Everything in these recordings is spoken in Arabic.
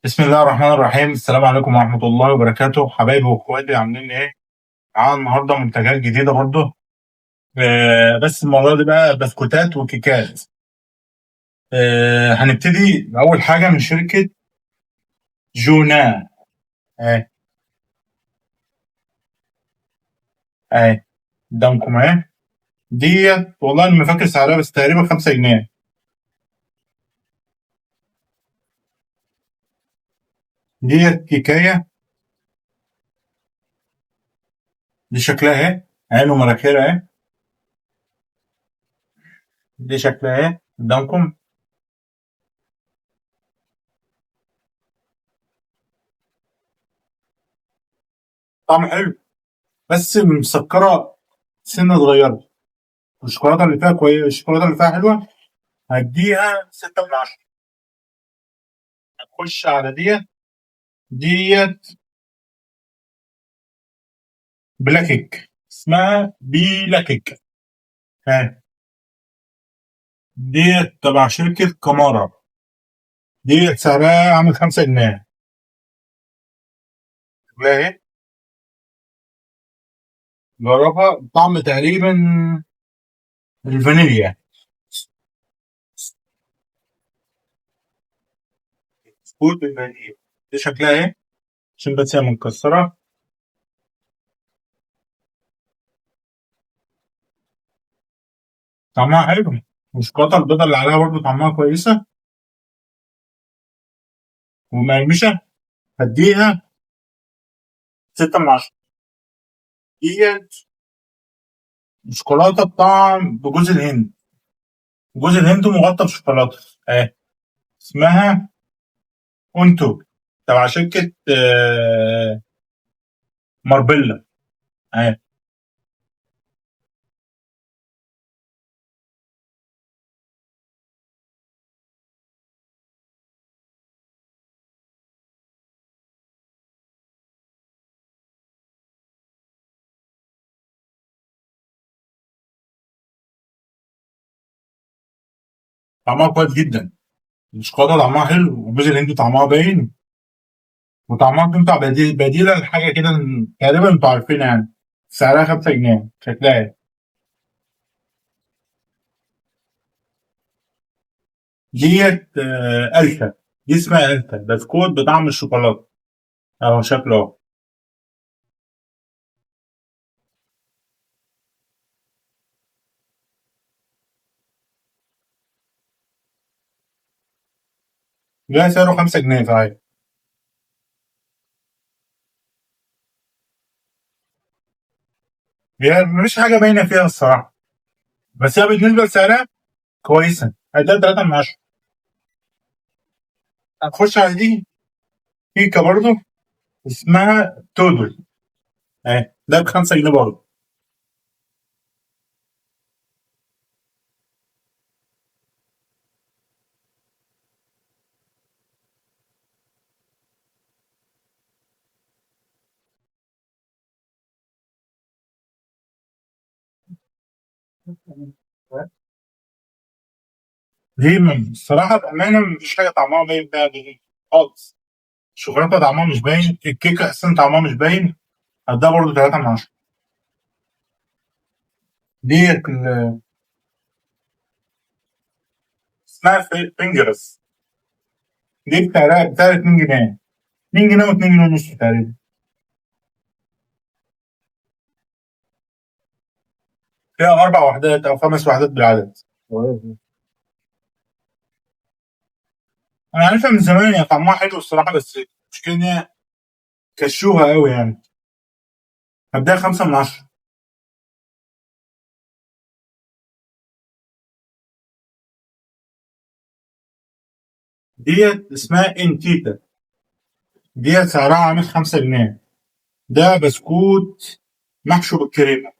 بسم الله الرحمن الرحيم. السلام عليكم ورحمة الله وبركاته، حبايبي واخواتي، عاملين ايه؟ معانا النهارده منتجات جديدة برضه. بس المرة دي بقى بسكوتات وكيكات. هنبتدي بأول حاجة من شركة جونا. اه اه قدامكم اهي. ديت والله انا ما فاكر سعرها، بس تقريبا 5 جنيه. ديت كيكاية. دي شكلها اهي، عين ومراخيرها اهي. دي شكلها اهي قدامكم. طعم حلو، بس مسكرة سنة صغيرة. الشوكولاتة اللي فيها كويس، الشوكولاتة اللي فيها حلوة. هديها 6 من 10. هنخش على ديت بلاكيك، اسمها بيلاكيك. ها، ديت تبع شركة كمارا. ديت سعرها عامل 5 جنيه. شكلها ايه؟ جربها، طعم تقريبا الفانيليا. بسكوت بالفانيليا. دي شكلها ايه؟ عشان بس هي مكسرة. طعمها حلو، والشوكولاتة البيضاء اللي عليها برضه طعمها كويسة ومقرمشة. هديها 6 من 10. ديت شوكولاتة بطعم بجوز الهند. جوز الهند مغطى بشوكولاتة. اه، اسمها اونتو، تبع شركة ماربيلا. اه، طعمها كويس جدا. الشوكولاتة طعمها حلو، وجوز الهند طعمها باين، وطعمها بتنفع بديلة لحاجة كده. تقريبا انتوا عارفينها يعني. سعرها 5 جنيه. شكلها ايه؟ ديت ألفا. دي اسمها ألفا، بسكوت بطعم الشوكولاتة. اهو شكله اهو. ده سعره 5 جنيه صحيح. هي مفيش حاجة باينة فيها الصراحة، بس هي بالنسبة لسعرها كويسة. هديها 3 من 10. هنخش على دي كيكة برضه، اسمها تودل. اهي ده ب 5 جنيه برضه. دي الصراحة بأمانة مفيش حاجة طعمها باين بيها دي خالص. الشوكولاتة طعمها مش باين، الكيكة أساسا طعمها مش باين. هديها برضه 3 من 10. ديت اسمها فينجرس. دي بتاعت 2 جنيه. 2 جنيه و2 جنيه ونص تقريبا. فيها 4 وحدات أو 5 وحدات بالعدد. أنا عارفها من زمان، هي طعمها حلو الصراحة، بس المشكلة إن هي كشوها أوي يعني. هديها 5 من 10. ديت اسمها انتيتا. ديت سعرها عامل 5 جنيه. ده بسكوت محشو بالكريمة.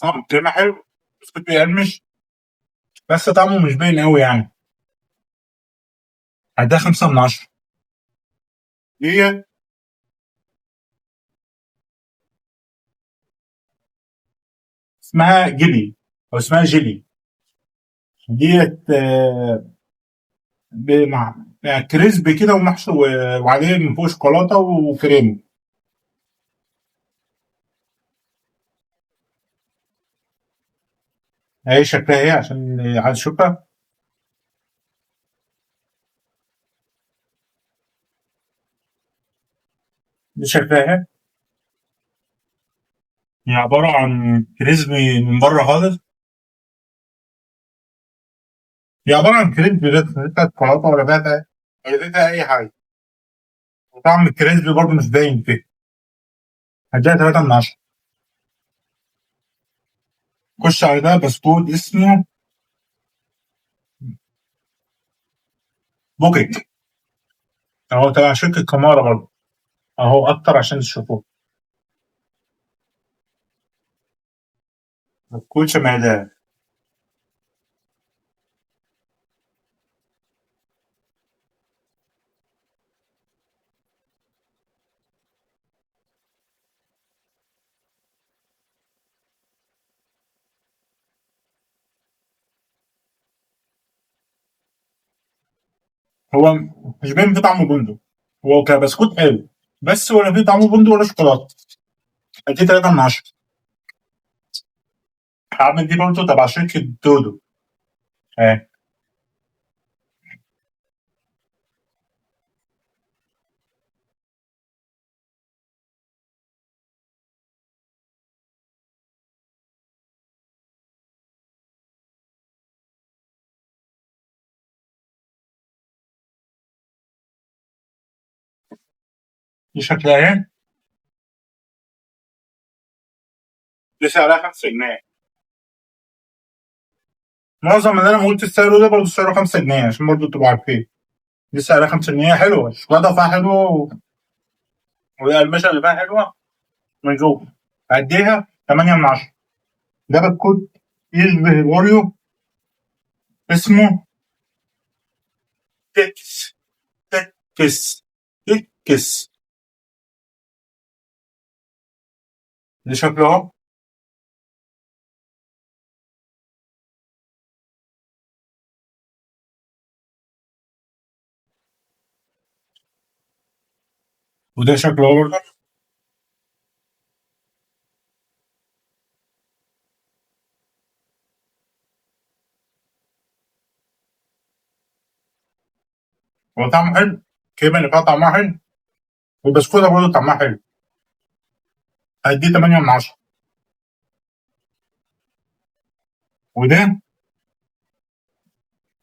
طعم الكريمة حلو، بسكوت بيقرمش بس طعمه مش باين قوي يعني. هديها 5 من 10. هي اسمها جيلي او اسمها جيلي ديت مع يعني كريسبي كده ومحشي وعليه من فوق شوكولاته وكريم. هي شكلها ايه عشان عايز اشوفها؟ دي شكلها ايه؟ هي عباره عن كريسبي من بره خالص. هي عباره عن كريسبي بس لا فيها شوكولاته ولا فيها اي حاجه. وطعم الكريسبي برضه مش باين فيه. هديها 3 من 10. خش على ده بسكوت اسمه بوكيك. اهو تبع شركة كمارة برضه. اهو اكتر عشان تشوفوه. بسكوت شمعدان. هو مش باين فيه طعم بندق. هو كبسكوت حلو بس ولا فيه طعم بندق ولا شوكولاتة. ادي 3 من 10. هعمل دي برضه تبع شركة دودو. اه. دي شكلها ايه؟ دي سعرها 5 جنيه. معظم اللي انا قلت السعر ده برضه سعره 5 جنيه عشان برضه تبقوا عارفين. دي سعرها 5 جنيه حلوة الشوكولاتة فيها حلوة والقرمشة اللي فيها حلوة من جوه. هديها 8 من 10. ده بسكوت يشبه الأوريو اسمه تكس. تكس. تكس. ده شكله اهو. وده شكله اهو برضه. هو طعمه حلو. الكريمة اللي فيها طعمها حلو. والبسكوتة برضه طعمها حلو. هديه 8 من 10. وده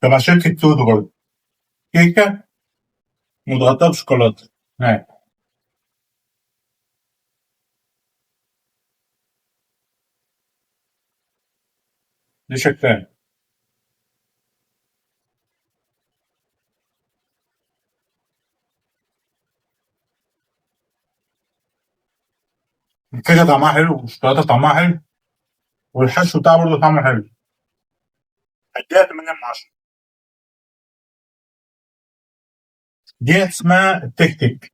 تبع شركة تودو برضه. كيكة متغطاة بشوكولاتة. هاي. دي شكلها. الكيكة طعمها حلو والشوكولاتة طعمها حلو. والحشو بتاعها برضه طعمه حلو. هديها 8 من 10. دي اسمها التك تك.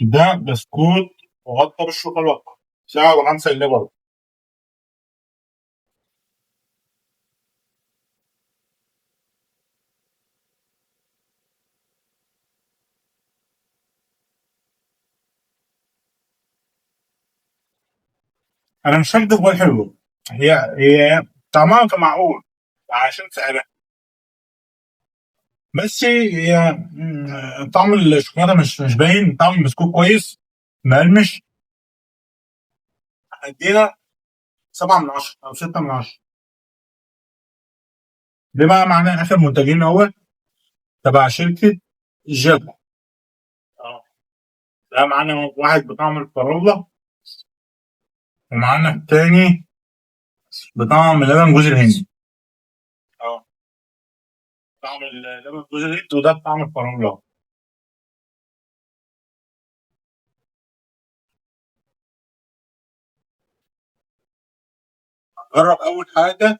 ده بسكوت مغطى بالشوكولاتة. سعره 5 جنيه برضه. أنا مش هكدب ولا حلو. هي طعمها كان معقول عشان سعرها. بس هي طعم الشوكولاته مش باين. طعم البسكوت كويس مقرمش. هديها 7 من 10 او 6 من 10. ده بقى معناه اخر منتجين اهو تبع شركه جاكو. اه. ده معانا واحد بطعم الفراوله ومعانا التاني بطعم لبن جوز الهند. اه. طعم لبن جوز الهند وده بطعم الفراوله. جرب اول حاجه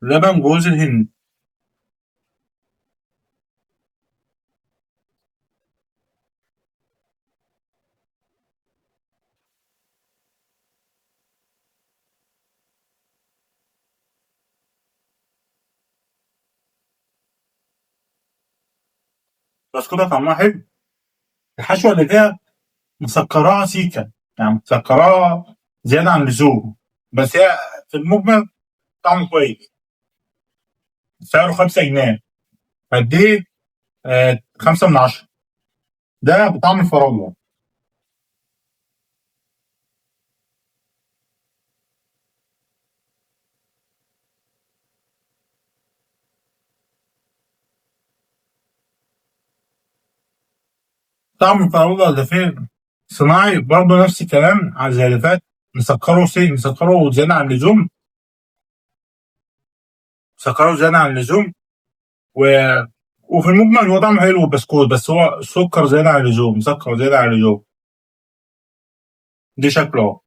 لبن جوز الهند. بس كده طعمها حلو. الحشوه اللي فيها مسكراها سيكا، يعني مسكراها زياده عن اللزوم، بس هي في المجمل طعمه كويس. سعره 5 جنيه. قد ايه؟ 5 من 10. ده بطعم الفراوله. طعم الفراوله ده فين؟ صناعي برضه نفس الكلام على زي اللي فات. مسكره زياده عن اللزوم. مسكره زياده عن اللزوم. و... وفي المجمل هو طعمه حلو البسكوت، بس هو سكر زياده عن اللزوم، مسكر زياده عن اللزوم. دي شكله اهو.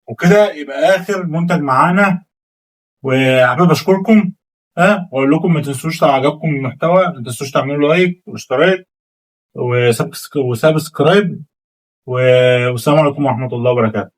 وكده يبقى اخر منتج معانا. وحابب اشكركم. واقول لكم ما تنسوش لو عجبكم المحتوى ما تنسوش تعملوا لايك واشتراك وسبسكرايب. والسلام عليكم ورحمه الله وبركاته.